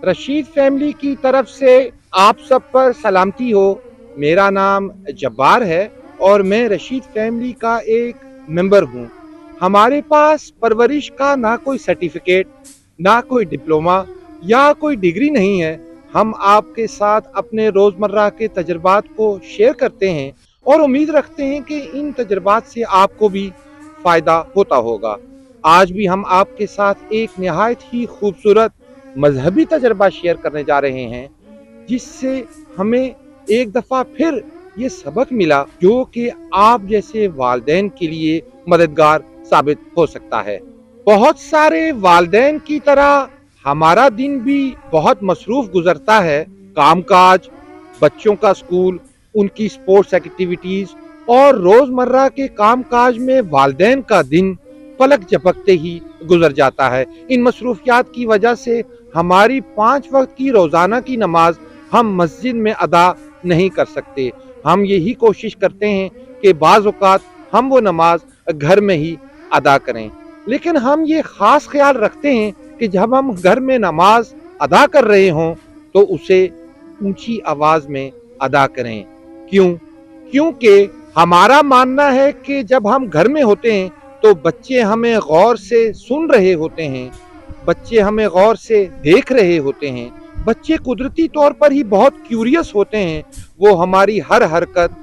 Rashid family की तरफ से आप सब पर सलामती हो। मेरा नाम जब्बार है और मैं रशीद फैमिली का एक मेंबर हूँ। हमारे पास परवरिश का ना कोई सर्टिफिकेट, ना कोई डिप्लोमा या कोई डिग्री नहीं है। हम आपके साथ अपने रोज़मर्रा के तजुर्बात को शेयर करते हैं और उम्मीद रखते हैं कि इन तजुर्बात से आपको भी फ़ायदा होता होगा। आज भी हम आपके साथ एक नहायत ही खूबसूरत मजहबी तजर्बा शेयर करने जा रहे हैं, जिससे हमें एक दफ़ा फिर ये सबक मिला जो कि आप जैसे वालिदैन के लिए मददगार साबित हो सकता है। बहुत सारे वालिदैन की तरह हमारा दिन भी बहुत मसरूफ गुजरता है। कामकाज, बच्चों का स्कूल, उनकी स्पोर्ट्स एक्टिविटीज और रोजमर्रा के कामकाज में वालिदैन का दिन पलक झपकते ही गुजर जाता है। इन मसरूफियात की वजह से हमारी 5 वक्त की रोजाना की नमाज हम मस्जिद में अदा नहीं कर सकते। हम यही कोशिश करते हैं कि बाज़ औक़ात हम वो नमाज घर में ही अदा करें, लेकिन हम ये खास ख्याल रखते हैं कि जब हम घर में नमाज अदा कर रहे हों तो उसे ऊंची आवाज में अदा करें। क्यों? क्योंकि हमारा मानना है कि जब हम घर में होते हैं तो बच्चे हमें गौर से सुन रहे होते हैं, बच्चे हमें गौर से देख रहे होते हैं। बच्चे कुदरती तौर पर ही बहुत क्यूरियस होते हैं। वो हमारी हर हरकत,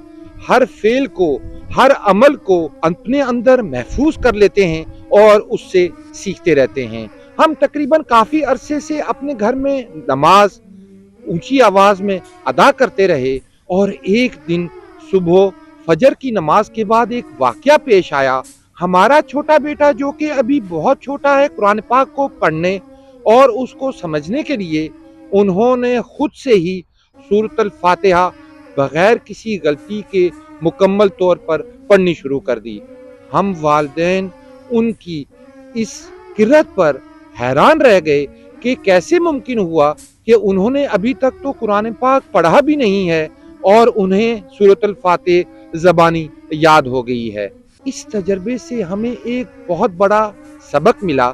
हर फेल को, हर अमल को अपने अंदर महफूज कर लेते हैं और उससे सीखते रहते हैं। हम तकरीबन काफ़ी अरसे से अपने घर में नमाज ऊंची आवाज़ में अदा करते रहे और एक दिन सुबह फजर की नमाज के बाद एक वाक़या पेश आया। हमारा छोटा बेटा जो कि अभी बहुत छोटा है, कुरान पाक को पढ़ने और उसको समझने के लिए उन्होंने खुद से ही सूरतुल फातिहा बगैर किसी गलती के मुकम्मल तौर पर पढ़नी शुरू कर दी। हम वालिदैन उनकी इस किरत पर हैरान रह गए कि कैसे मुमकिन हुआ कि उन्होंने अभी तक तो कुरान पाक पढ़ा भी नहीं है और उन्हें सूरतुल फातिहा ज़बानी याद हो गई है। इस तजर्बे से हमें एक बहुत बड़ा सबक मिला।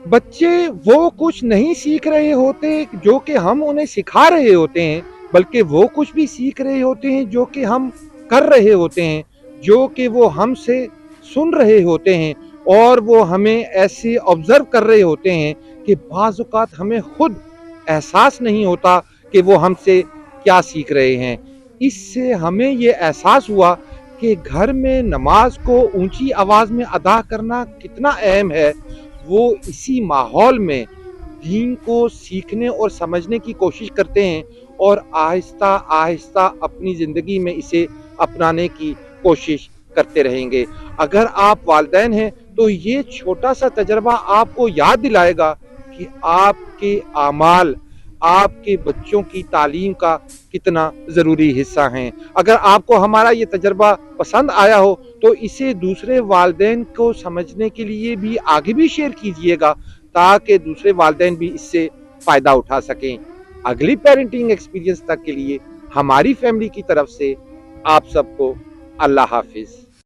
बच्चे वो कुछ नहीं सीख रहे होते जो कि हम उन्हें सिखा रहे होते हैं, बल्कि वो कुछ भी सीख रहे होते हैं जो कि हम कर रहे होते हैं, जो कि वो हमसे सुन रहे होते हैं और वो हमें ऐसे ऑब्जर्व कर रहे होते हैं कि बाज़ औक़ात हमें खुद एहसास नहीं होता कि वो हमसे क्या सीख रहे हैं। इससे हमें ये एहसास हुआ कि घर में नमाज को ऊंची आवाज़ में अदा करना कितना अहम है। वो इसी माहौल में दीन को सीखने और समझने की कोशिश करते हैं और आहिस्ता आहिस्ता अपनी ज़िंदगी में इसे अपनाने की कोशिश करते रहेंगे। अगर आप वालिदैन हैं तो ये छोटा सा तजर्बा आपको याद दिलाएगा कि आपके आमाल आपके बच्चों की तालीम का कितना ज़रूरी हिस्सा हैं। अगर आपको हमारा ये तजर्बा पसंद आया हो तो इसे दूसरे वालिदैन को समझने के लिए भी आगे भी शेयर कीजिएगा, ताकि दूसरे वालिदैन भी इससे फ़ायदा उठा सकें। अगली पेरेंटिंग एक्सपीरियंस तक के लिए हमारी फैमिली की तरफ से आप सबको अल्लाह हाफिज़।